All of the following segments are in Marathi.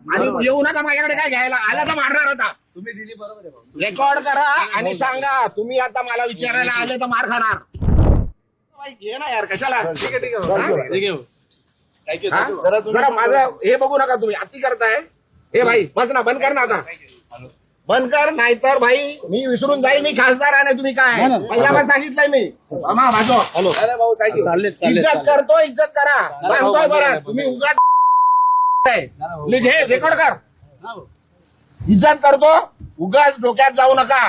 आणि येऊ नका माझ्याकडे काय घ्यायला आला तर मारणार आता तुम्ही दिली बरोबर आहे. रेकॉर्ड करा आणि सांगा तुम्ही आता मला विचारायला आले तर मार खाणार घे ना यार कशाला ठीक आहे हा? जरा माझं हे बघू नका तुम्ही अति करताय हे भाई बस ना बंद कर ना आता बंद कर नाहीतर भाई मी विसरून जाईल मी खासदार आहे तुम्ही काय पहिल्यावर सांगितलंय मी मामा माझो हॅलो भाऊ काय इज्जत करतो इज्जत करा काय होतोय बरं तुम्ही उगाच घे रेकॉर्ड कर इज्जत करतो उगाच डोक्यात जाऊ नका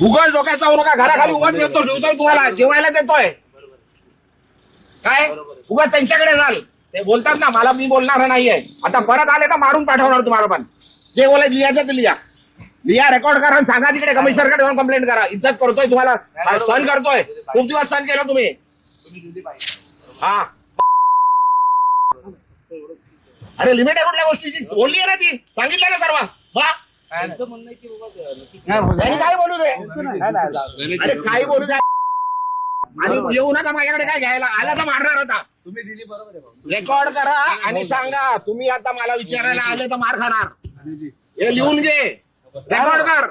उगाच डोक्यात जाऊ नका घराखाली उगाच येतो ठेवतोय तुम्हाला जेवायला देतोय काय उगाच त्यांच्याकडे जाल ते बोलतात ना मला मी बोलणार नाहीये आता परत आले तर मारून पाठवणार तुम्हाला पण जे बोलायचं लिहायचं ते लिहा रेकॉर्ड करा सांगा तिकडे कमिशनरकडे जाऊन कंप्लेंट करा इज्जत करतोय तुम्हाला सहन करतोय खूप दिवस सहन केलं तुम्ही हा अरे लिमिट आहे कुठल्या गोष्टीची बोलली आहे ना ती सांगितलं ना सर्व वा त्यांचं म्हणणं आहे की बाबा त्यांनी काय बोलू दे अरे काय बोलू दे आणि येऊ नका माझ्याकडे काय घ्यायला आला तर मारणार आता तुम्ही दिली बरोबर आहे. रेकॉर्ड करा आणि सांगा तुम्ही आता मला विचारायला आले तर मार खाणार हे लिहून घे रेकॉर्ड कर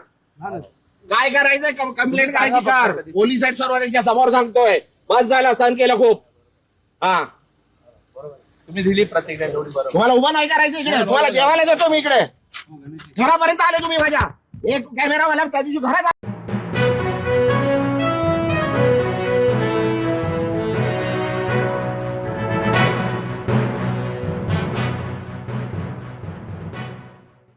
काय करायचंय कंप्लेंट करायची कर पोलीस आहेत सर्व त्यांच्या समोर सांगतोय बस झालं सहन केलं खूप हा तुम्ही दिली प्रतिक्रिया तेवढी बरोबर. तुम्हाला उभं नाही करायचं इकडे तुम्हाला जेवायला देतो मी इकडे घरापर्यंत आले तुम्ही माझ्या एक कॅमेरावाला त्या दिवशी घरात